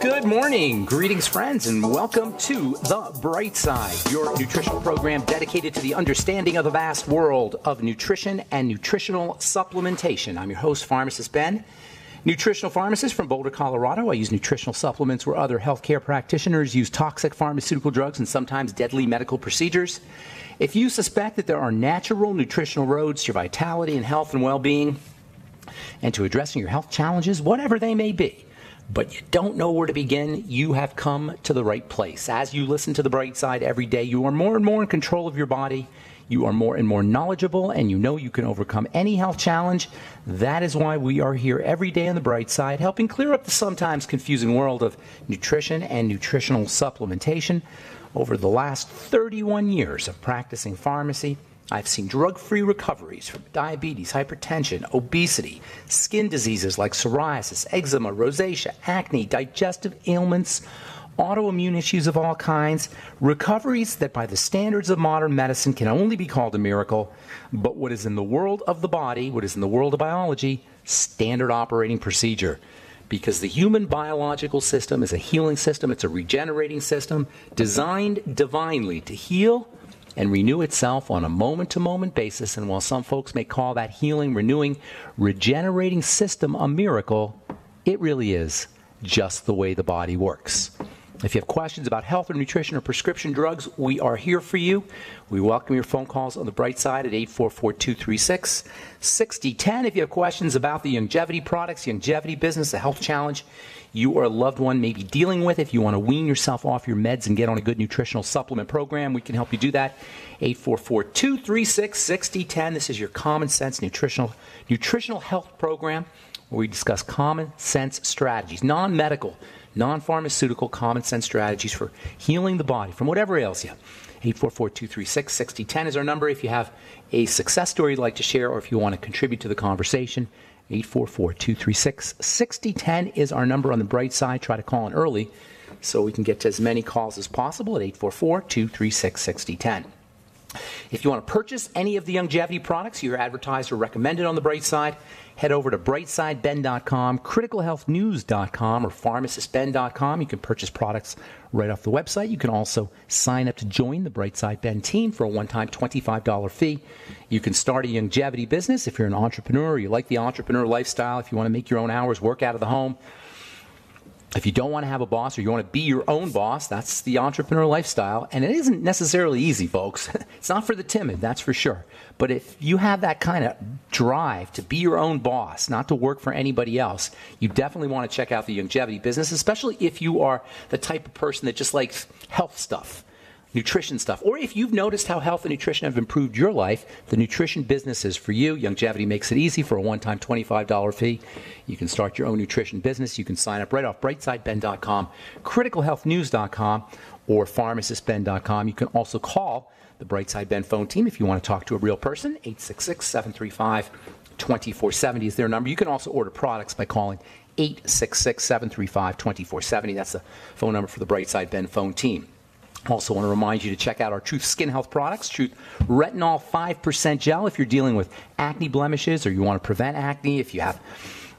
Good morning, greetings friends, and welcome to The Bright Side, your nutritional program dedicated to the understanding of the vast world of nutrition and nutritional supplementation. I'm your host, Pharmacist Ben, nutritional pharmacist from Boulder, Colorado. I use nutritional supplements where other healthcare practitioners use toxic pharmaceutical drugs and sometimes deadly medical procedures. If you suspect that there are natural nutritional roads to your vitality and health and well-being and to addressing your health challenges, whatever they may be, but you don't know where to begin, you have come to the right place. As you listen to The Bright Side every day, you are more and more in control of your body. You are more and more knowledgeable, and you know you can overcome any health challenge. That is why we are here every day on The Bright Side, helping clear up the sometimes confusing world of nutrition and nutritional supplementation. Over the last 31 years of practicing pharmacy, I've seen drug-free recoveries from diabetes, hypertension, obesity, skin diseases like psoriasis, eczema, rosacea, acne, digestive ailments, autoimmune issues of all kinds, recoveries that by the standards of modern medicine can only be called a miracle, but what is in the world of the body, what is in the world of biology, standard operating procedure. Because the human biological system is a healing system, it's a regenerating system designed divinely to heal and renew itself on a moment-to-moment basis. And while some folks may call that healing, renewing, regenerating system a miracle, it really is just the way the body works. If you have questions about health or nutrition or prescription drugs, we are here for you. We welcome your phone calls on The Bright Side at 844-236-6010. If you have questions about the longevity products, longevity business, the health challenge you or a loved one may be dealing with, if you want to wean yourself off your meds and get on a good nutritional supplement program, we can help you do that. 844-236-6010. This is your Common Sense Nutritional Health Program, where we discuss common sense strategies, non-medical, non-pharmaceutical common sense strategies for healing the body from whatever ails you. 844-236-6010 is our number if you have a success story you'd like to share or if you want to contribute to the conversation. 844-236-6010 is our number on The Bright Side. Try to call in early so we can get to as many calls as possible at 844-236-6010. If you want to purchase any of the longevity products you're advertised or recommended on The Bright Side, head over to brightsideben.com, criticalhealthnews.com, or pharmacistben.com. You can purchase products right off the website. You can also sign up to join the Bright Side Ben team for a one-time $25 fee. You can start a longevity business if you're an entrepreneur, or you like the entrepreneur lifestyle, if you want to make your own hours, work out of the home. If you don't want to have a boss or you want to be your own boss, that's the entrepreneur lifestyle. And it isn't necessarily easy, folks. It's not for the timid, that's for sure. But if you have that kind of drive to be your own boss, not to work for anybody else, you definitely want to check out the longevity business, especially if you are the type of person that just likes health stuff, nutrition stuff. Or if you've noticed how health and nutrition have improved your life, the nutrition business is for you. Longevity makes it easy for a one-time $25 fee. You can start your own nutrition business. You can sign up right off brightsideben.com, criticalhealthnews.com, or pharmacistben.com. You can also call the Bright Side Ben phone team if you want to talk to a real person. 866-735-2470 is their number. You can also order products by calling 866-735-2470. That's the phone number for the Bright Side Ben phone team. Also want to remind you to check out our Truth Skin Health products, Truth Retinol 5% Gel if you're dealing with acne blemishes or you want to prevent acne. If you have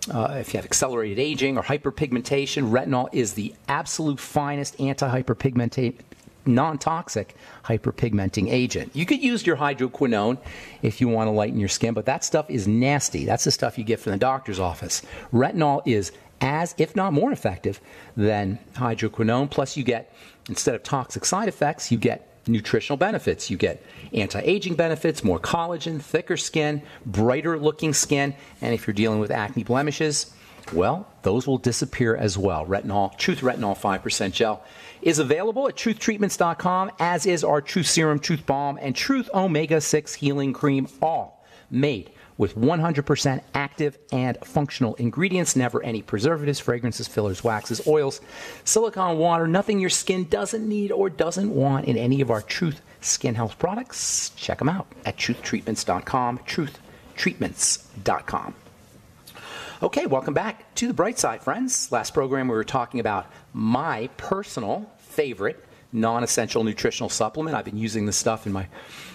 accelerated aging or hyperpigmentation, retinol is the absolute finest anti-hyperpigmentation, non-toxic hyperpigmenting agent. You could use your hydroquinone if you want to lighten your skin, but that stuff is nasty. That's the stuff you get from the doctor's office. Retinol is as, if not more effective than hydroquinone. Plus you get, instead of toxic side effects, you get nutritional benefits. You get anti-aging benefits, more collagen, thicker skin, brighter looking skin, and if you're dealing with acne blemishes, well, those will disappear as well. Retinol, Truth Retinol 5% Gel is available at truthtreatments.com, as is our Truth Serum, Truth Balm, and Truth Omega-6 Healing Cream, all made with 100% active and functional ingredients, never any preservatives, fragrances, fillers, waxes, oils, silicone water, nothing your skin doesn't need or doesn't want in any of our Truth Skin Health products. Check them out at truthtreatments.com, truthtreatments.com. Okay, welcome back to The Bright Side, friends. Last program we were talking about my personal favorite non-essential nutritional supplement. I've been using this stuff in my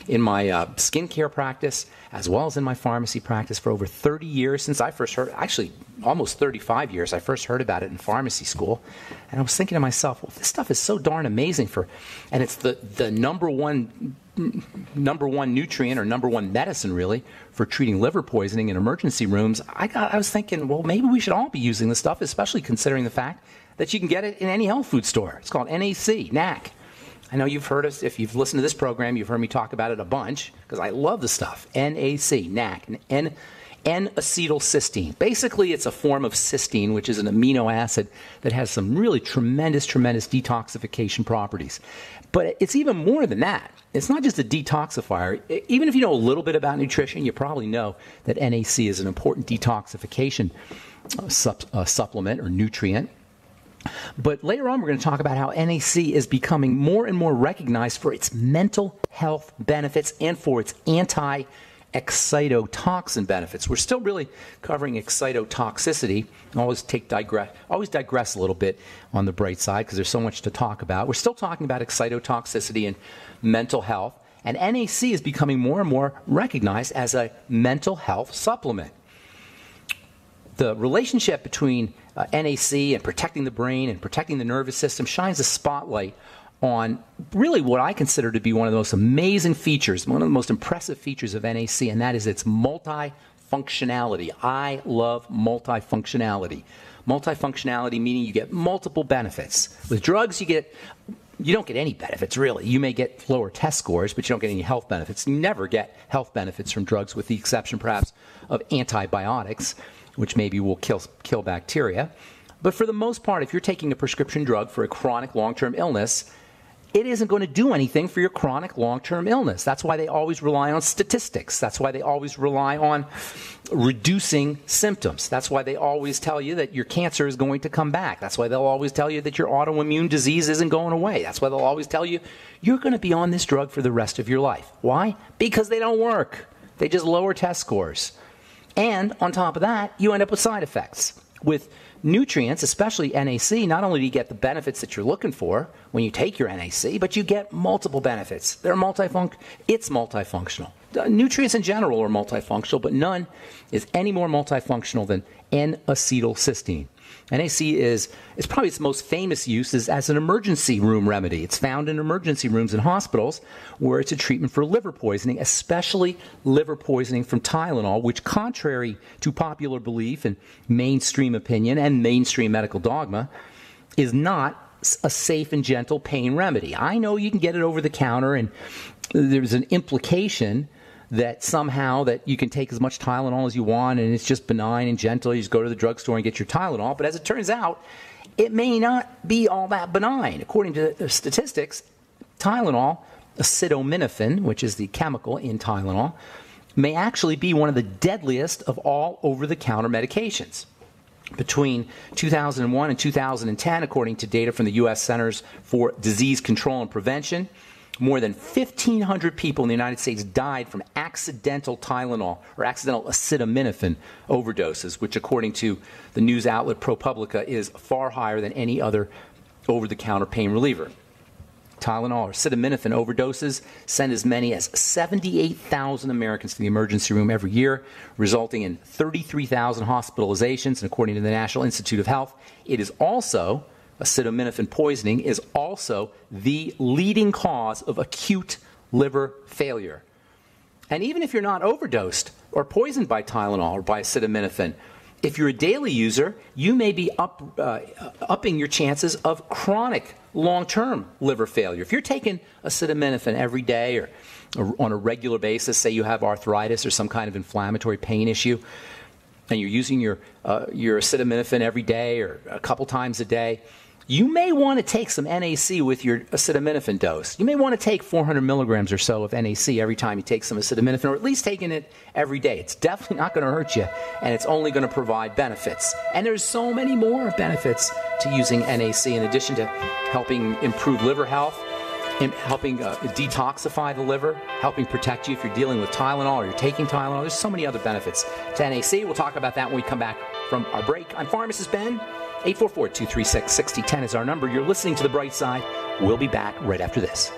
skincare practice as well as in my pharmacy practice for over 30 years since I first heard, actually almost 35 years. I first heard about it in pharmacy school. And I was thinking to myself, well, this stuff is so darn amazing and it's the number one nutrient or number one medicine really for treating liver poisoning in emergency rooms. I was thinking, well, maybe we should all be using this stuff, especially considering the fact that you can get it in any health food store. It's called NAC. I know you've heard us, if you've listened to this program, you've heard me talk about it a bunch, because I love the stuff. NAC, N-acetylcysteine. Basically, it's a form of cysteine, which is an amino acid that has some really tremendous detoxification properties. But it's even more than that. It's not just a detoxifier. Even if you know a little bit about nutrition, you probably know that NAC is an important detoxification supplement or nutrient. But later on, we're going to talk about how NAC is becoming more and more recognized for its mental health benefits and for its anti-excitotoxin benefits. We're still really covering excitotoxicity. Always digress a little bit on the bright side because there's so much to talk about. We're still talking about excitotoxicity and mental health, and NAC is becoming more and more recognized as a mental health supplement. The relationship between NAC and protecting the brain and protecting the nervous system shines a spotlight on really what I consider to be one of the most amazing features, one of the most impressive features of NAC, and that is its multifunctionality. I love multifunctionality. Multifunctionality meaning you get multiple benefits. With drugs, you don't get any benefits, really. You may get lower test scores, but you don't get any health benefits. You never get health benefits from drugs, with the exception, perhaps, of antibiotics, which maybe will kill bacteria. But for the most part, if you're taking a prescription drug for a chronic long-term illness, it isn't going to do anything for your chronic long-term illness. That's why they always rely on statistics. That's why they always rely on reducing symptoms. That's why they always tell you that your cancer is going to come back. That's why they'll always tell you that your autoimmune disease isn't going away. That's why they'll always tell you you're going to be on this drug for the rest of your life. Why? Because they don't work. They just lower test scores. And on top of that, you end up with side effects. With nutrients, especially NAC, not only do you get the benefits that you're looking for when you take your NAC, but you get multiple benefits. It's multifunctional. Nutrients in general are multifunctional, but none is any more multifunctional than N-acetylcysteine. NAC is probably its most famous use is as an emergency room remedy. It's found in emergency rooms in hospitals where it's a treatment for liver poisoning, especially liver poisoning from Tylenol, which, contrary to popular belief and mainstream opinion and mainstream medical dogma, is not a safe and gentle pain remedy. I know you can get it over the counter, and there's an implication that somehow that you can take as much Tylenol as you want and it's just benign and gentle. You just go to the drugstore and get your Tylenol. But as it turns out, it may not be all that benign. According to the statistics, Tylenol, acetaminophen, which is the chemical in Tylenol, may actually be one of the deadliest of all over-the-counter medications. Between 2001 and 2010, according to data from the U.S. Centers for Disease Control and Prevention, more than 1,500 people in the United States died from accidental Tylenol or accidental acetaminophen overdoses, which, according to the news outlet ProPublica, is far higher than any other over-the-counter pain reliever. Tylenol or acetaminophen overdoses send as many as 78,000 Americans to the emergency room every year, resulting in 33,000 hospitalizations. And according to the National Institute of Health, acetaminophen poisoning is also the leading cause of acute liver failure. And even if you're not overdosed or poisoned by Tylenol or by acetaminophen, if you're a daily user, you may be upping your chances of chronic long-term liver failure. If you're taking acetaminophen every day or on a regular basis, say you have arthritis or some kind of inflammatory pain issue, and you're using your acetaminophen every day or a couple times a day, you may want to take some NAC with your acetaminophen dose. You may want to take 400 milligrams or so of NAC every time you take some acetaminophen, or at least taking it every day. It's definitely not going to hurt you, and it's only going to provide benefits. And there's so many more benefits to using NAC in addition to helping improve liver health, helping detoxify the liver, helping protect you if you're dealing with Tylenol or you're taking Tylenol. There's so many other benefits to NAC. We'll talk about that when we come back from our break. I'm Pharmacist Ben. 844-236-6010 is our number. You're listening to The Bright Side. We'll be back right after this.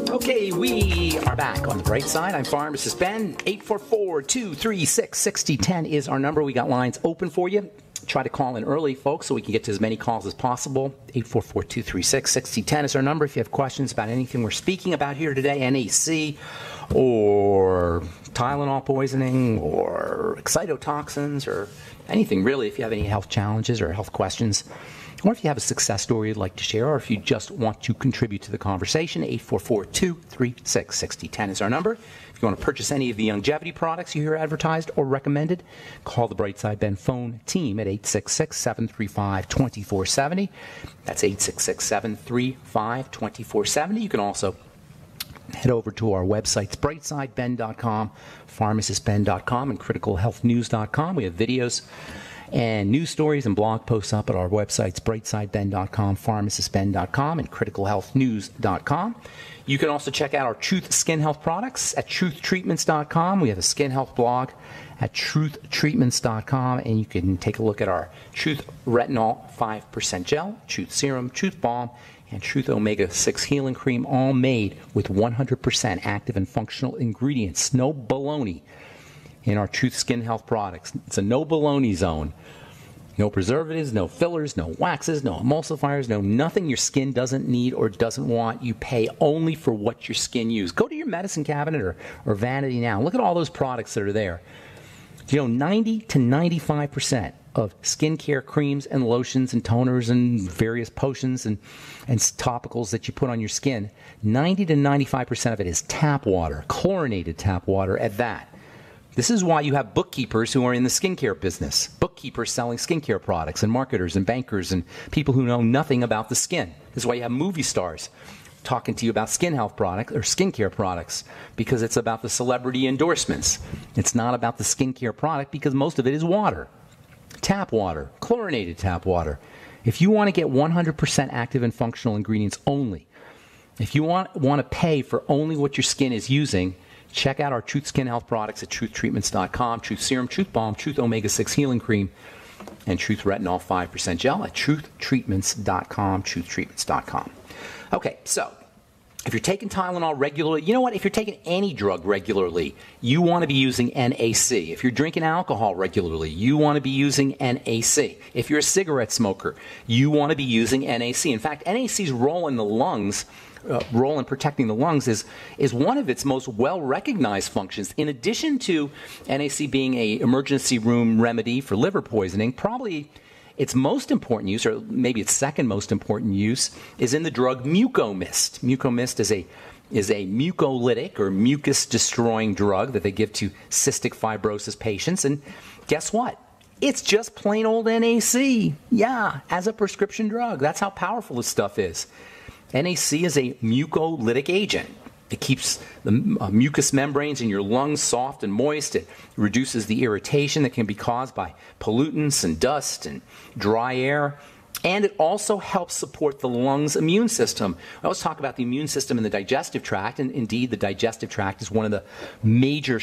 Okay, we are back on The Bright Side. I'm Pharmacist Ben. 844-236-6010 is our number. We got lines open for you. Try to call in early, folks, so we can get to as many calls as possible. 844-236-6010 is our number. If you have questions about anything we're speaking about here today, NAC or Tylenol poisoning or excitotoxins or anything really, if you have any health challenges or health questions, or if you have a success story you'd like to share, or if you just want to contribute to the conversation, 844-236-6010 is our number. If you want to purchase any of the longevity products you hear advertised or recommended, call the Brightside Ben phone team at 866-735-2470. That's 866-735-2470. You can also head over to our websites, brightsideben.com, pharmacistben.com, and criticalhealthnews.com. We have videos and news stories and blog posts up at our websites, brightsideben.com, pharmacistben.com, and criticalhealthnews.com. You can also check out our Truth Skin Health products at truthtreatments.com. We have a skin health blog at truthtreatments.com, and you can take a look at our Truth Retinol 5% Gel, Truth Serum, Truth Balm, and Truth Omega-6 Healing Cream, all made with 100% active and functional ingredients. No baloney in our Truth Skin Health products. It's a no baloney zone. No preservatives, no fillers, no waxes, no emulsifiers, no nothing your skin doesn't need or doesn't want. You pay only for what your skin uses. Go to your medicine cabinet or vanity now. Look at all those products that are there. You know, 90 to 95% of skincare creams and lotions and toners and various potions and topicals that you put on your skin, 90 to 95% of it is tap water, chlorinated tap water at that. This is why you have bookkeepers who are in the skincare business, bookkeepers selling skincare products, and marketers and bankers and people who know nothing about the skin. This is why you have movie stars talking to you about skin health products or skincare products, because it's about the celebrity endorsements. It's not about the skincare product, because most of it is water, tap water, chlorinated tap water. If you want to get 100% active and functional ingredients only, if you want to pay for only what your skin is using, check out our Truth Skin Health products at truthtreatments.com, Truth Serum, Truth Balm, Truth Omega-6 Healing Cream, and Truth Retinol 5% Gel at truthtreatments.com, truthtreatments.com. Okay, so if you're taking Tylenol regularly, you know what? If you're taking any drug regularly, you want to be using NAC. If you're drinking alcohol regularly, you want to be using NAC. If you're a cigarette smoker, you want to be using NAC. In fact, NAC's role in the lungs, role in protecting the lungs is one of its most well-recognized functions. In addition to NAC being an emergency room remedy for liver poisoning, probably its most important use, or maybe its second most important use, is in the drug Mucomyst. Mucomyst is a mucolytic or mucus-destroying drug that they give to cystic fibrosis patients. And guess what? It's just plain old NAC. Yeah, as a prescription drug. That's how powerful this stuff is. NAC is a mucolytic agent. It keeps the mucous membranes in your lungs soft and moist. It reduces the irritation that can be caused by pollutants and dust and dry air. And it also helps support the lungs' immune system. I always talk about the immune system and the digestive tract, and indeed the digestive tract is one of the major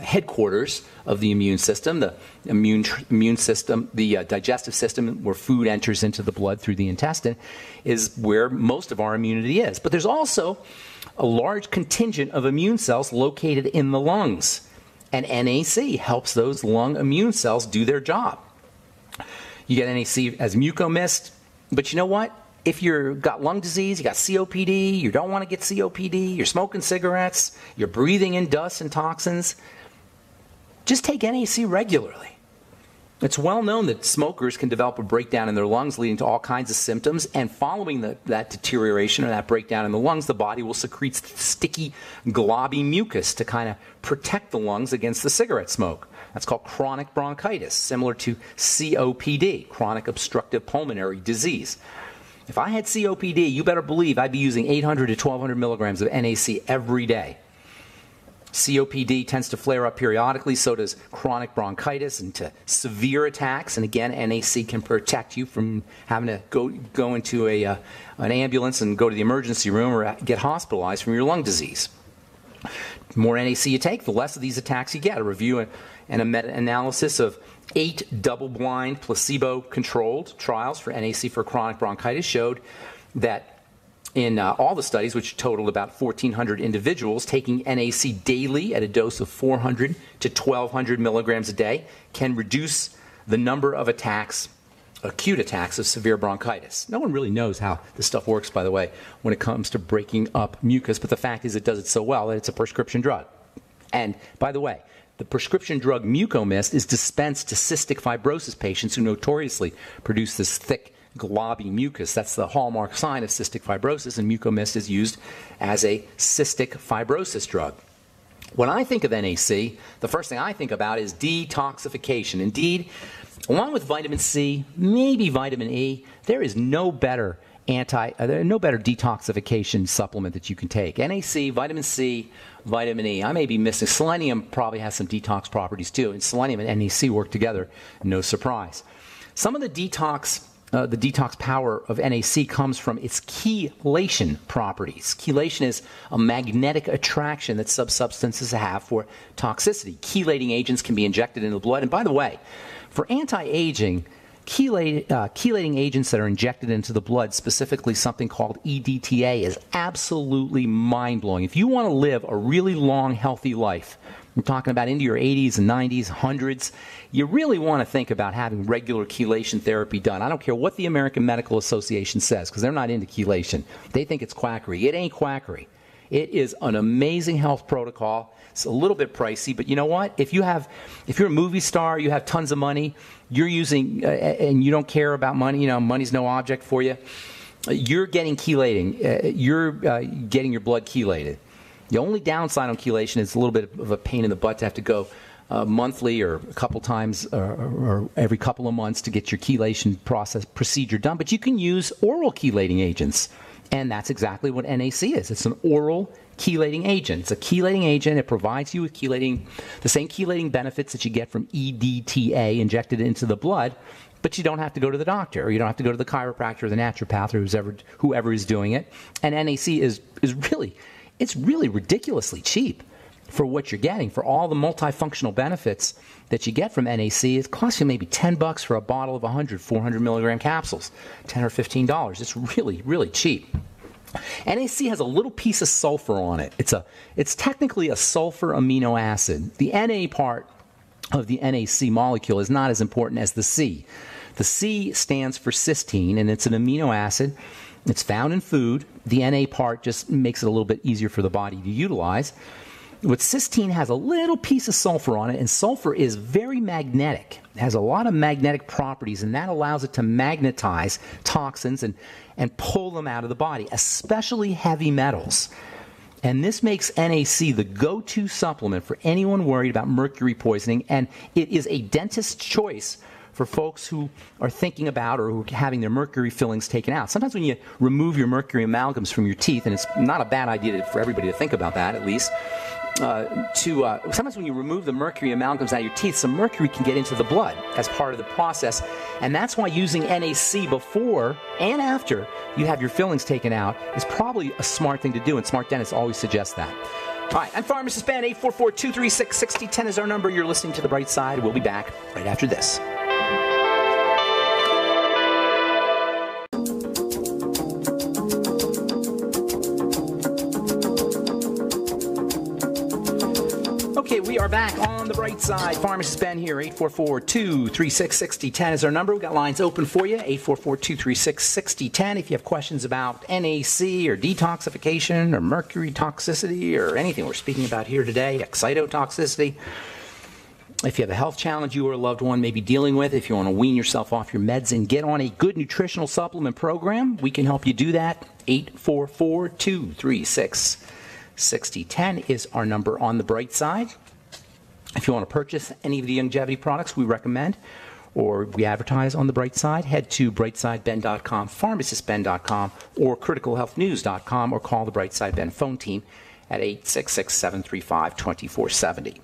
headquarters of the immune system. The immune system, the digestive system, where food enters into the blood through the intestine, is where most of our immunity is. But there's also a large contingent of immune cells located in the lungs, and NAC helps those lung immune cells do their job. You get NAC as Mucomyst, but you know what? If you've got lung disease, you got COPD, you don't want to get COPD, you're smoking cigarettes, you're breathing in dust and toxins, just take NAC regularly. It's well known that smokers can develop a breakdown in their lungs, leading to all kinds of symptoms, and following that deterioration or that breakdown in the lungs, the body will secrete sticky, globby mucus to kind of protect the lungs against the cigarette smoke. That's called chronic bronchitis, similar to COPD, chronic obstructive pulmonary disease. If I had COPD, you better believe I'd be using 800 to 1,200 milligrams of NAC every day. COPD tends to flare up periodically, so does chronic bronchitis and to severe attacks. And again, NAC can protect you from having to go into an ambulance and go to the emergency room or get hospitalized from your lung disease. The more NAC you take, the less of these attacks you get. A review and a meta-analysis of 8 double-blind, placebo-controlled trials for NAC for chronic bronchitis showed that in all the studies, which totaled about 1,400 individuals, taking NAC daily at a dose of 400 to 1,200 milligrams a day can reduce the number of attacks, acute attacks of severe bronchitis. No one really knows how this stuff works, by the way, when it comes to breaking up mucus, but the fact is it does it so well that it's a prescription drug. And by the way, the prescription drug Mucomist is dispensed to cystic fibrosis patients who notoriously produce this thick, globby mucus. That's the hallmark sign of cystic fibrosis, and Mucomist is used as a cystic fibrosis drug. When I think of NAC, the first thing I think about is detoxification. Indeed, along with vitamin C, maybe vitamin E, there is no better detoxification supplement that you can take. NAC, vitamin C, vitamin E. I may be missing. Selenium probably has some detox properties too, and selenium and NAC work together, no surprise. Some of the detox power of NAC comes from its chelation properties. Chelation is a magnetic attraction that some substances have for toxicity. Chelating agents can be injected into the blood. And by the way, for anti-aging, chelating agents that are injected into the blood, specifically something called EDTA, is absolutely mind-blowing. If you want to live a really long, healthy life, I'm talking about into your 80s and 90s, 100s, you really want to think about having regular chelation therapy done. I don't care what the American Medical Association says, because they're not into chelation. They think it's quackery. It ain't quackery. It is an amazing health protocol. It's a little bit pricey, but you know what? If you're a movie star, you have tons of money, you're using, and you don't care about money, money's no object for you, you're getting chelating. You're getting your blood chelated. The only downside on chelation is a little bit of a pain in the butt to have to go monthly or a couple times or every couple of months to get your chelation procedure done. But you can use oral chelating agents, and that's exactly what NAC is. It's an oral chelating agent. It's a chelating agent. It provides you with the same chelating benefits that you get from EDTA injected into the blood, but you don't have to go to the doctor, or you don't have to go to the chiropractor or the naturopath or whoever is doing it. And NAC is really ridiculously cheap for what you're getting. For all the multifunctional benefits that you get from NAC, it costs you maybe $10 for a bottle of 400 milligram capsules, $10 or $15. It's really, really cheap. NAC has a little piece of sulfur on it. It's technically a sulfur amino acid. The Na part of the NAC molecule is not as important as the C. The C stands for cysteine, and it's an amino acid. It's found in food. The Na part just makes it a little bit easier for the body to utilize. But cysteine has a little piece of sulfur on it, and sulfur is very magnetic. It has a lot of magnetic properties, and that allows it to magnetize toxins and pull them out of the body, especially heavy metals. And this makes NAC the go-to supplement for anyone worried about mercury poisoning, and it is a dentist's choice for folks who are thinking about or who are having their mercury fillings taken out. Sometimes when you remove your mercury amalgams from your teeth, and it's not a bad idea for everybody to think about that at least, sometimes when you remove the mercury amalgams out of your teeth, some mercury can get into the blood as part of the process, and that's why using NAC before and after you have your fillings taken out is probably a smart thing to do, and smart dentists always suggest that. All right, I'm Pharmacist Ben. 844-236-6010 is our number. You're listening to The Bright Side. We'll be back right after this. Okay, we are back on The Bright Side. Pharmacist Ben here. 844-236-6010 is our number. We've got lines open for you. 844-236-6010. If you have questions about NAC or detoxification or mercury toxicity or anything we're speaking about here today, excitotoxicity. If you have a health challenge you or a loved one may be dealing with, if you want to wean yourself off your meds and get on a good nutritional supplement program, we can help you do that. 844-236-6010 is our number on The Bright Side. If you want to purchase any of the longevity products we recommend or we advertise on The Bright Side, head to brightsideben.com, pharmacistben.com, or criticalhealthnews.com, or call the Bright Side Ben phone team at 866-735-2470.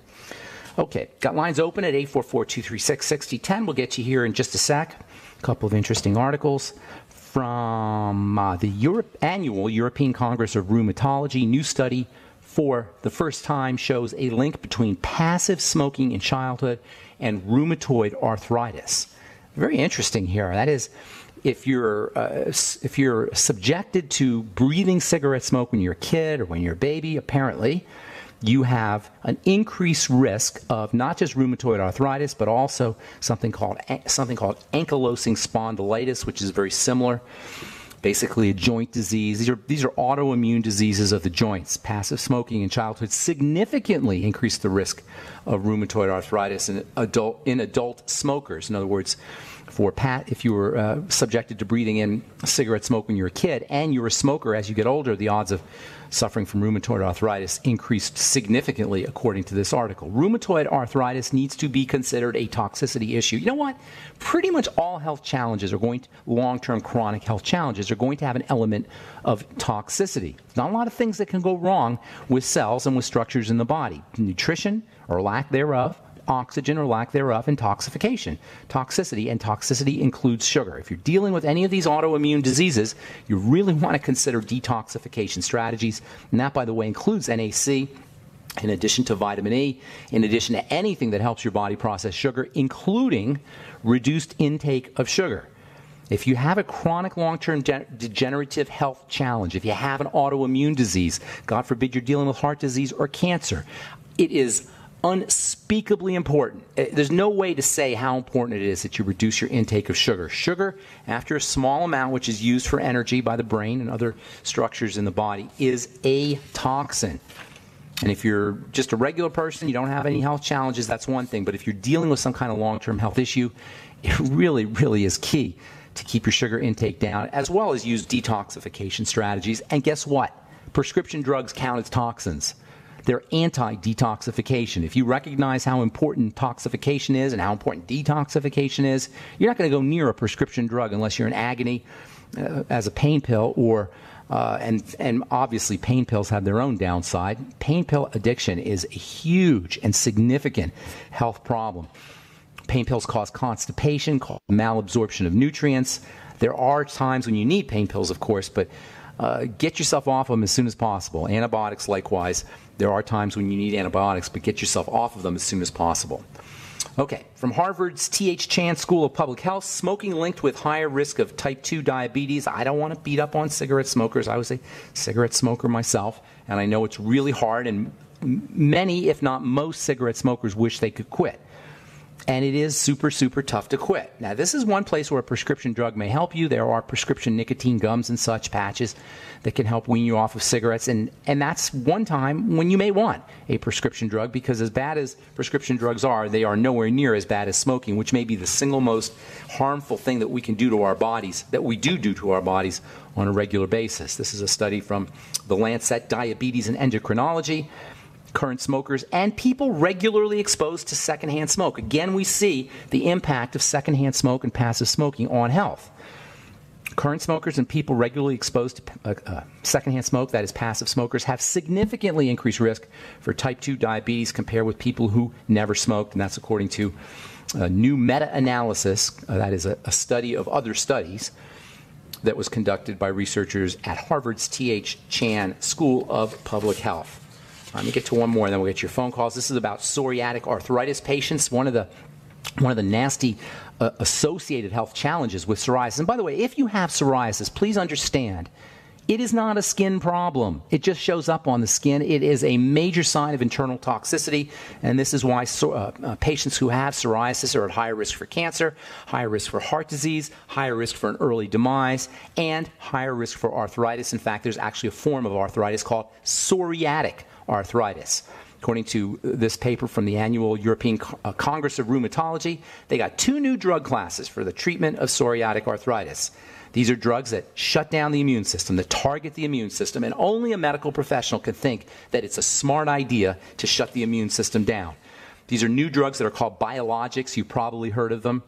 Okay, got lines open at 844-236-6010. We'll get you here in just a sec. A couple of interesting articles from the annual European Congress of Rheumatology. New study for the first time shows a link between passive smoking in childhood and rheumatoid arthritis. Very interesting here. That is, if you're subjected to breathing cigarette smoke when you're a kid or when you're a baby, apparently you have an increased risk of not just rheumatoid arthritis, but also something called ankylosing spondylitis, which is very similar. Basically, a joint disease. These are autoimmune diseases of the joints. Passive smoking in childhood significantly increased the risk of rheumatoid arthritis in adult smokers. In other words, if you were subjected to breathing in cigarette smoke when you were a kid and you're a smoker as you get older, the odds of suffering from rheumatoid arthritis increased significantly, according to this article. Rheumatoid arthritis needs to be considered a toxicity issue. You know what? Pretty much all health challenges long-term chronic health challenges are going to have an element of toxicity. Not a lot of things that can go wrong with cells and with structures in the body. Nutrition or lack thereof, oxygen or lack thereof, and toxification. Toxicity includes sugar. If you're dealing with any of these autoimmune diseases, you really want to consider detoxification strategies. And that, by the way, includes NAC, in addition to vitamin E, in addition to anything that helps your body process sugar, including reduced intake of sugar. If you have a chronic long-term degenerative health challenge, if you have an autoimmune disease, God forbid you're dealing with heart disease or cancer, it is unspeakably important. There's no way to say how important it is that you reduce your intake of sugar. Sugar, after a small amount, which is used for energy by the brain and other structures in the body, is a toxin. And if you're just a regular person, you don't have any health challenges, that's one thing. But if you're dealing with some kind of long-term health issue, it really, really is key to keep your sugar intake down, as well as use detoxification strategies. And guess what? Prescription drugs count as toxins. They're anti-detoxification. If you recognize how important toxification is and how important detoxification is, you're not going to go near a prescription drug unless you're in agony as a pain pill, and obviously pain pills have their own downside. Pain pill addiction is a huge and significant health problem. Pain pills cause constipation, cause malabsorption of nutrients. There are times when you need pain pills, of course, but get yourself off them as soon as possible. Antibiotics, likewise. There are times when you need antibiotics, but get yourself off of them as soon as possible. Okay, from Harvard's T.H. Chan School of Public Health, smoking linked with higher risk of type 2 diabetes. I don't want to beat up on cigarette smokers. I was a cigarette smoker myself, and I know it's really hard, and many, if not most, cigarette smokers wish they could quit. And it is super, super tough to quit. Now, this is one place where a prescription drug may help you. There are prescription nicotine gums and such patches that can help wean you off of cigarettes. And that's one time when you may want a prescription drug, because as bad as prescription drugs are, they are nowhere near as bad as smoking, which may be the single most harmful thing that we can do to our bodies, that we do to our bodies on a regular basis. This is a study from the Lancet Diabetes and Endocrinology. Current smokers and people regularly exposed to secondhand smoke. Again, we see the impact of secondhand smoke and passive smoking on health. Current smokers and people regularly exposed to secondhand smoke, that is passive smokers, have significantly increased risk for type 2 diabetes compared with people who never smoked, and that's according to a new meta-analysis, that is a study of other studies that was conducted by researchers at Harvard's T.H. Chan School of Public Health. Let me get to one more, and then we'll get your phone calls. This is about psoriatic arthritis patients, one of the nasty associated health challenges with psoriasis. And by the way, if you have psoriasis, please understand, it is not a skin problem. It just shows up on the skin. It is a major sign of internal toxicity, and this is why patients who have psoriasis are at higher risk for cancer, higher risk for heart disease, higher risk for an early demise, and higher risk for arthritis. In fact, there's actually a form of arthritis called psoriatic arthritis. According to this paper from the annual European Congress of Rheumatology, they got 2 new drug classes for the treatment of psoriatic arthritis. These are drugs that shut down the immune system, that target the immune system, and only a medical professional can think that it's a smart idea to shut the immune system down. These are new drugs that are called biologics. You've probably heard of them.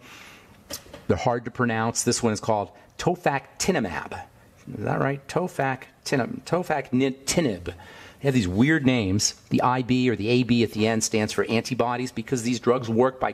They're hard to pronounce. This one is called tofactinib. Is that right? Tofactinib. They have these weird names. The IB or the AB at the end stands for antibodies because these drugs work by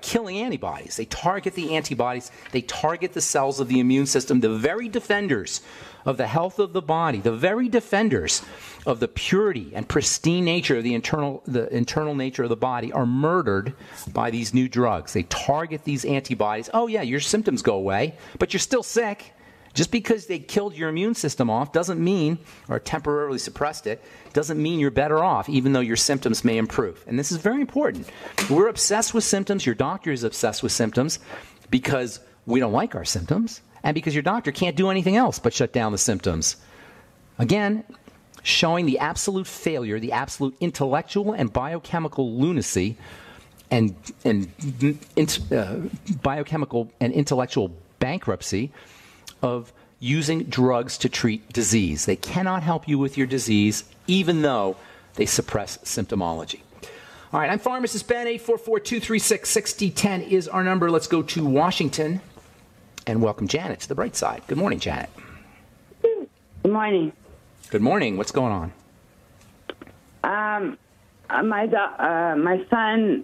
killing antibodies. They target the antibodies. They target the cells of the immune system, the very defenders of the health of the body, the very defenders of the purity and pristine nature of the internal nature of the body are murdered by these new drugs. They target these antibodies. Oh, yeah, your symptoms go away, but you're still sick. Just because they killed your immune system off doesn't mean, or temporarily suppressed it, doesn't mean you're better off, even though your symptoms may improve. And this is very important. We're obsessed with symptoms. Your doctor is obsessed with symptoms because we don't like our symptoms and because your doctor can't do anything else but shut down the symptoms. Again, showing the absolute failure, the absolute intellectual and biochemical lunacy and biochemical and intellectual bankruptcy of using drugs to treat disease. They cannot help you with your disease, even though they suppress symptomology. All right, I'm Pharmacist Ben. 844-236-6010 is our number. Let's go to Washington and welcome Janet to the bright side. Good morning, Janet. Good morning. Good morning. What's going on? My son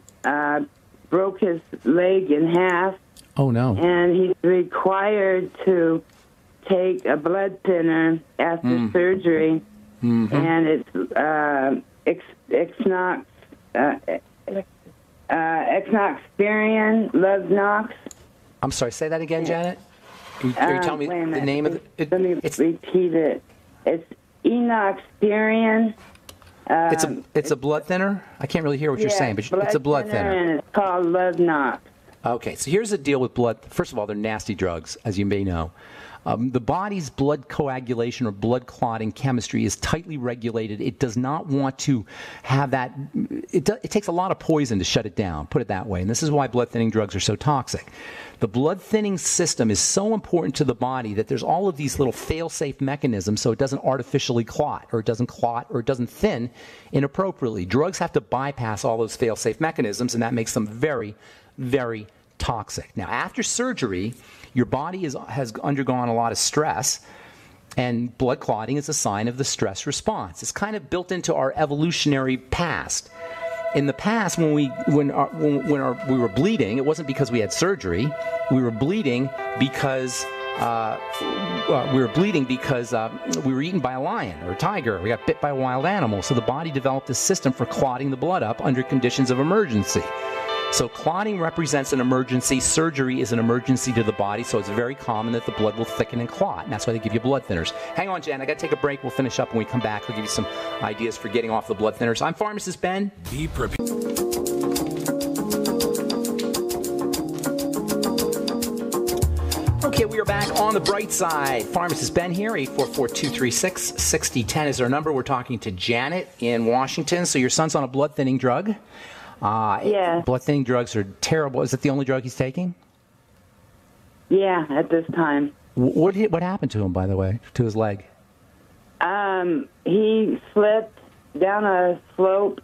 broke his leg in half. Oh, no. And he's required to take a blood thinner after surgery. Mm-hmm. And it's Exnoxperion, Lovenox. I'm sorry, say that again, Janet? Are you telling me the name of it? Let me repeat it. It's Enoxperion. It's a blood thinner? I can't really hear what you're saying, but it's a blood thinner. And it's called Lovenox. Okay, so here's the deal with blood. First of all, they're nasty drugs, as you may know. The body's blood coagulation or blood clotting chemistry is tightly regulated. It does not want to have that. It takes a lot of poison to shut it down, put it that way. And this is why blood thinning drugs are so toxic. The blood thinning system is so important to the body that there's all of these little fail-safe mechanisms so it doesn't artificially clot or it doesn't thin inappropriately. Drugs have to bypass all those fail-safe mechanisms, and that makes them very, very toxic. Now, after surgery, your body has undergone a lot of stress, and blood clotting is a sign of the stress response. It's kind of built into our evolutionary past. In the past, when we were bleeding, it wasn't because we had surgery. We were bleeding because we were eaten by a lion or a tiger. We got bit by a wild animal. So the body developed a system for clotting the blood up under conditions of emergency. So clotting represents an emergency. Surgery is an emergency to the body, so it's very common that the blood will thicken and clot. And that's why they give you blood thinners. Hang on, Jen. I got to take a break. We'll finish up when we come back. We'll give you some ideas for getting off the blood thinners. I'm Pharmacist Ben. Be prepared. Okay, we are back on the bright side. Pharmacist Ben here. 844-236-6010 is our number. We're talking to Janet in Washington. So your son's on a blood thinning drug. Yeah. Blood thinning drugs are terrible. Is it the only drug he's taking? Yeah, at this time. What happened to him, by the way, to his leg? He slipped down a slope,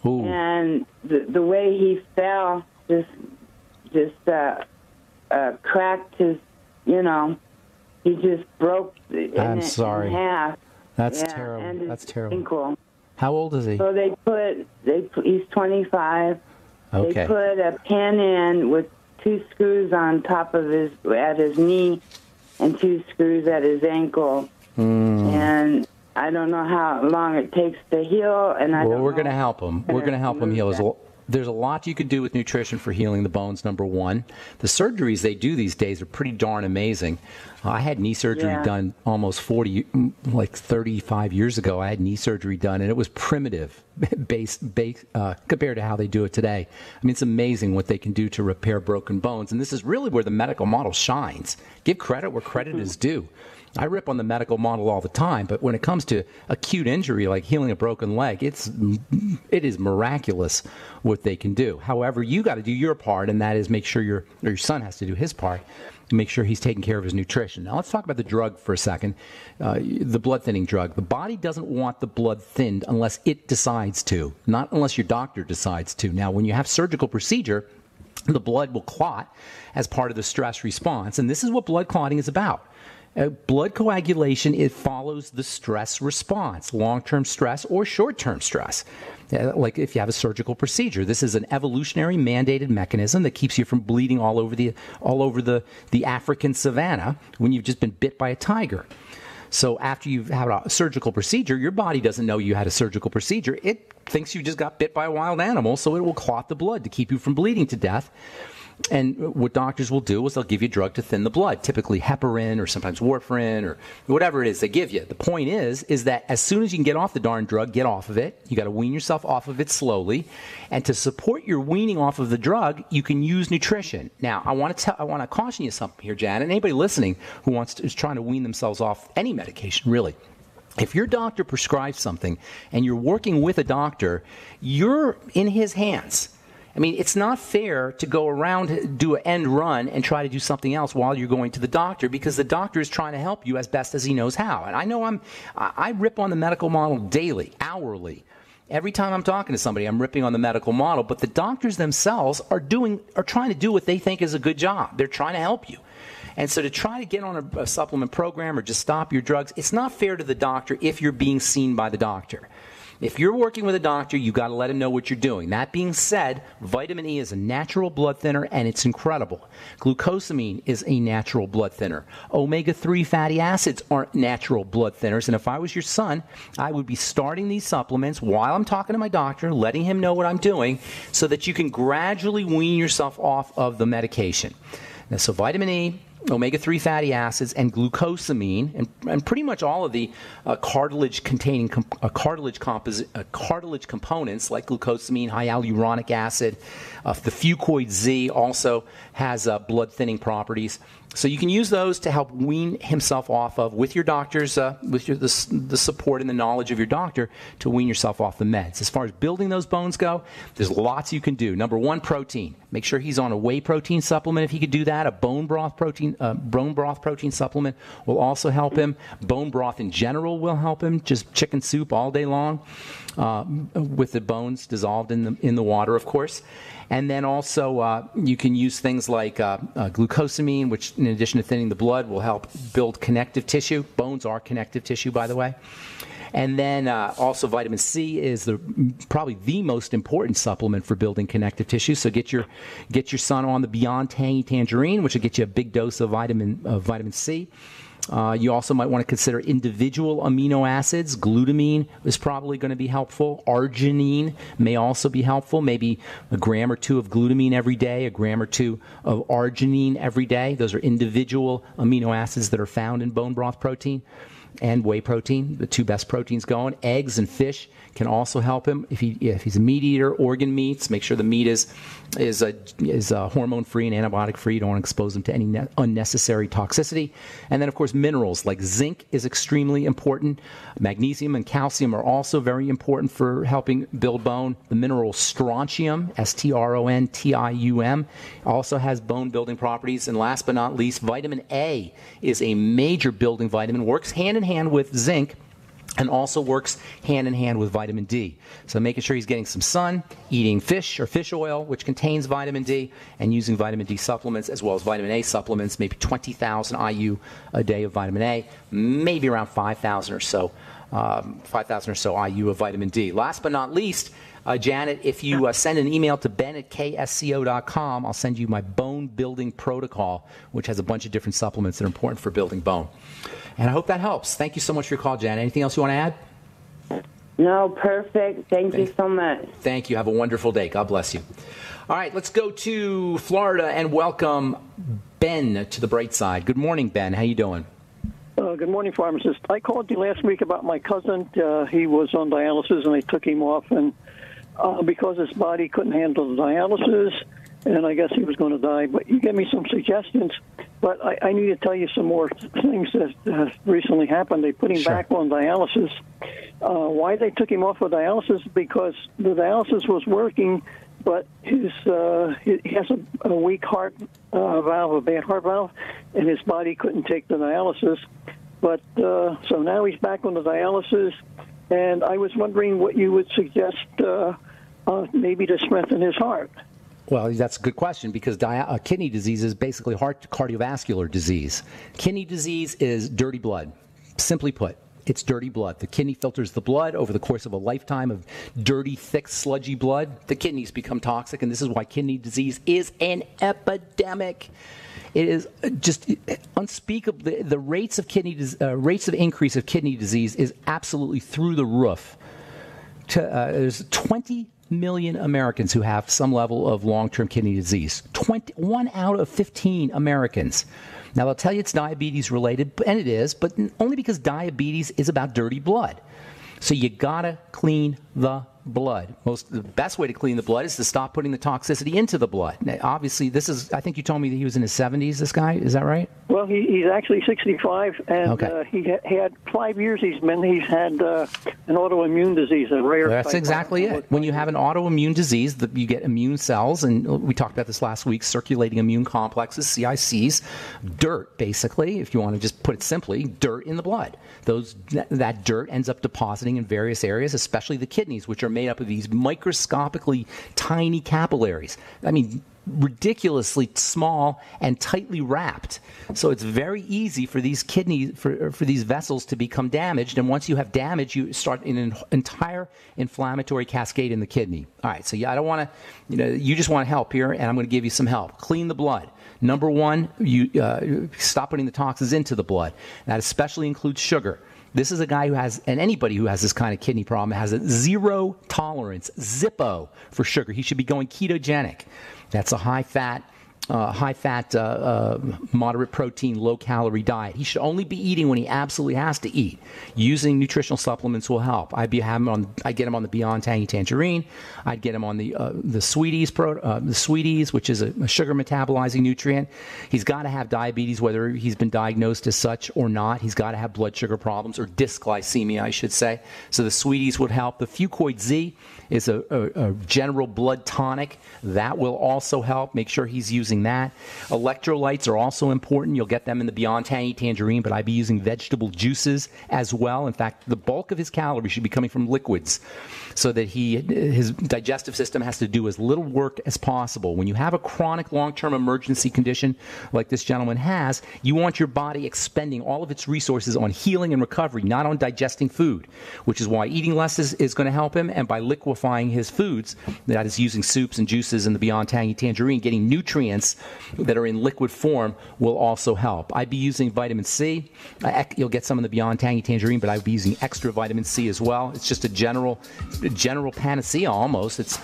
Ooh. And the way he fell just cracked his, he just broke in half. That's terrible. That's terrible. Ankle. How old is he? So he's 25. Okay. They put a pin in with 2 screws on top of at his knee and 2 screws at his ankle. And I don't know how long it takes to heal. And we're going to help him. We're going to help him heal. There's a lot you could do with nutrition for healing the bones, number one. The surgeries they do these days are pretty darn amazing. I had knee surgery done almost 35 years ago. I had knee surgery done, and it was primitive based compared to how they do it today. I mean, it's amazing what they can do to repair broken bones, and this is really where the medical model shines. Give credit where credit is due. I rip on the medical model all the time, but when it comes to acute injury like healing a broken leg, it is miraculous what they can do. However, you got to do your part, and that is make sure your son has to do his part to make sure he's taking care of his nutrition. Now, let's talk about the drug for a second, the blood thinning drug. The body doesn't want the blood thinned unless it decides to, not unless your doctor decides to. Now, when you have surgical procedure, the blood will clot as part of the stress response, and this is what blood clotting is about. Blood coagulation, it follows the stress response, long-term stress or short-term stress. Like if you have a surgical procedure, this is an evolutionary mandated mechanism that keeps you from bleeding all over the African savanna when you've just been bit by a tiger. So after you've had a surgical procedure, your body doesn't know you had a surgical procedure. It thinks you just got bit by a wild animal, so it will clot the blood to keep you from bleeding to death. And what doctors will do is they'll give you a drug to thin the blood, typically heparin or sometimes warfarin or whatever it is they give you. The point is that as soon as you can get off the darn drug, get off of it. You got to wean yourself off of it slowly. And to support your weaning off of the drug, you can use nutrition. Now, I want to caution you something here, Janet. Anybody listening who is trying to wean themselves off any medication, really. If your doctor prescribes something and you're working with a doctor, you're in his hands. I mean, it's not fair to go around, do an end run, and try to do something else while you're going to the doctor, because the doctor is trying to help you as best as he knows how. And I know I rip on the medical model daily, hourly. Every time I'm talking to somebody, I'm ripping on the medical model. But the doctors themselves are trying to do what they think is a good job. They're trying to help you. And so to try to get on a supplement program or just stop your drugs, it's not fair to the doctor if you're being seen by the doctor. If you're working with a doctor, you've got to let him know what you're doing. That being said, vitamin E is a natural blood thinner, and it's incredible. Glucosamine is a natural blood thinner. Omega-3 fatty acids are natural blood thinners. And if I was your son, I would be starting these supplements while I'm talking to my doctor, letting him know what I'm doing, so that you can gradually wean yourself off of the medication. Now, so vitamin E, omega-3 fatty acids, and glucosamine, and pretty much all of the cartilage components like glucosamine, high hyaluronic acid. The Fucoid Z also has blood thinning properties. So you can use those to help wean himself off of, with your doctor's, the support and the knowledge of your doctor, to wean yourself off the meds. As far as building those bones go, there's lots you can do. Number one, protein. Make sure he's on a whey protein supplement if he could do that. A bone broth protein supplement will also help him. Bone broth in general will help him. Just chicken soup all day long, with the bones dissolved in the water, of course. And then also you can use things like glucosamine, which in addition to thinning the blood will help build connective tissue. Bones are connective tissue, by the way. And then also vitamin C is probably the most important supplement for building connective tissue. So get your son on the Beyond Tangy Tangerine, which will get you a big dose of vitamin C. You also might want to consider individual amino acids. Glutamine is probably going to be helpful. Arginine may also be helpful. Maybe a gram or two of glutamine every day, a gram or two of arginine every day. Those are individual amino acids that are found in bone broth protein and whey protein, the two best proteins going. Eggs and fish can also help him. If he's a meat eater, organ meats, make sure the meat is hormone-free and antibiotic-free. You don't want to expose him to any unnecessary toxicity. And then, of course, minerals like zinc is extremely important. Magnesium and calcium are also very important for helping build bone. The mineral strontium, strontium, also has bone-building properties. And last but not least, vitamin A is a major building vitamin, works hand in hand with zinc, and also works hand in hand with vitamin D. So making sure he's getting some sun, eating fish or fish oil, which contains vitamin D, and using vitamin D supplements as well as vitamin A supplements, maybe 20,000 IU a day of vitamin A, maybe around 5,000 or so IU of vitamin D. Last but not least, Janet, if you send an email to ben@ksco.com, I'll send you my bone building protocol, which has a bunch of different supplements that are important for building bone. And I hope that helps. Thank you so much for your call, Janet. Anything else you want to add? No, perfect. Thank you so much. Thank you. Have a wonderful day. God bless you. All right, let's go to Florida and welcome Ben to the bright side. Good morning, Ben. How you doing? Good morning, pharmacist. I called you last week about my cousin. He was on dialysis, and they took him off, and because his body couldn't handle the dialysis, and I guess he was going to die. But you gave me some suggestions. But I need to tell you some more things that recently happened. They put him back on dialysis. Why they took him off of dialysis? Because the dialysis was working, but he has a weak heart valve, a bad heart valve, and his body couldn't take the dialysis. But so now he's back on the dialysis, and I was wondering what you would suggest maybe to strengthen his heart. Well, that's a good question because kidney disease is basically heart cardiovascular disease. Kidney disease is dirty blood. Simply put, it's dirty blood. The kidney filters the blood over the course of a lifetime of dirty, thick, sludgy blood. The kidneys become toxic, and this is why kidney disease is an epidemic. It is just unspeakable. The rates of rates of increase of kidney disease is absolutely through the roof. There's 20 million Americans who have some level of long-term kidney disease. 1 out of 15 Americans. Now, they'll tell you it's diabetes related, and it is, but only because diabetes is about dirty blood. So you gotta clean the blood. The best way to clean the blood is to stop putting the toxicity into the blood. Now, obviously, I think you told me that he was in his 70s, this guy. Is that right? Well, he's actually 65, and okay. He had 5 years he's had an autoimmune disease, a rare. That's exactly it. When you have an autoimmune disease, you get immune cells, and we talked about this last week, circulating immune complexes, CICs, dirt, basically, if you want to just put it simply, dirt in the blood. That dirt ends up depositing in various areas, especially the kidneys, which are made up of these microscopically tiny capillaries. I mean, ridiculously small and tightly wrapped. So it's very easy for these kidneys, for these vessels to become damaged. And once you have damage, you start an entire inflammatory cascade in the kidney. All right, so I don't want to, you just want to help here, and I'm going to give you some help. Clean the blood. Number one, you stop putting the toxins into the blood. That especially includes sugar. This is a guy who has, and anybody who has this kind of kidney problem has a zero tolerance, Zippo, for sugar. He should be going ketogenic. That's a high-fat, moderate protein, low-calorie diet. He should only be eating when he absolutely has to eat. Using nutritional supplements will help. I get him on the Beyond Tangy Tangerine. I'd get him on the Sweeties, which is a sugar metabolizing nutrient. He's got to have diabetes, whether he's been diagnosed as such or not. He's got to have blood sugar problems, or dysglycemia, I should say. So the Sweeties would help. The Fucoid Z is a general blood tonic. That will also help. Make sure he's using that. Electrolytes are also important. You'll get them in the Beyond Tangy Tangerine, but I'd be using vegetable juices as well. In fact, the bulk of his calories should be coming from liquids so that his digestive system has to do as little work as possible. When you have a chronic long-term emergency condition like this gentleman has, you want your body expending all of its resources on healing and recovery, not on digesting food, which is why eating less is going to help him, and by liquefying his foods, that is using soups and juices in the Beyond Tangy Tangerine, getting nutrients that are in liquid form will also help. I'd be using vitamin C. You'll get some in the Beyond Tangy Tangerine, but I'd be using extra vitamin C as well. It's just a general panacea almost. It's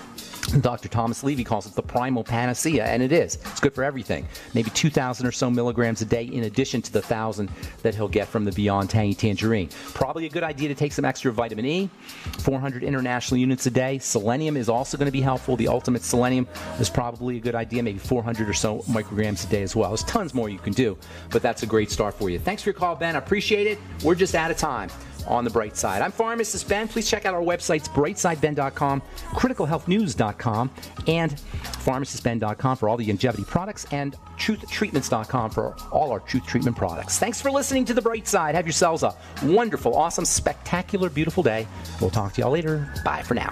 Dr. Thomas Levy calls it the primal panacea, and it is. It's good for everything. Maybe 2,000 or so milligrams a day in addition to the 1,000 that he'll get from the Beyond Tangy Tangerine. Probably a good idea to take some extra vitamin E, 400 international units a day. Selenium is also going to be helpful. The ultimate selenium is probably a good idea, maybe 400 or so micrograms a day as well. There's tons more you can do, but that's a great start for you. Thanks for your call, Ben. I appreciate it. We're just out of time on the Bright Side. I'm Pharmacist Ben. Please check out our websites, brightsideben.com, criticalhealthnews.com, and pharmacistben.com for all the longevity products, and truthtreatments.com for all our truth treatment products. Thanks for listening to the Bright Side. Have yourselves a wonderful, awesome, spectacular, beautiful day. We'll talk to y'all later. Bye for now.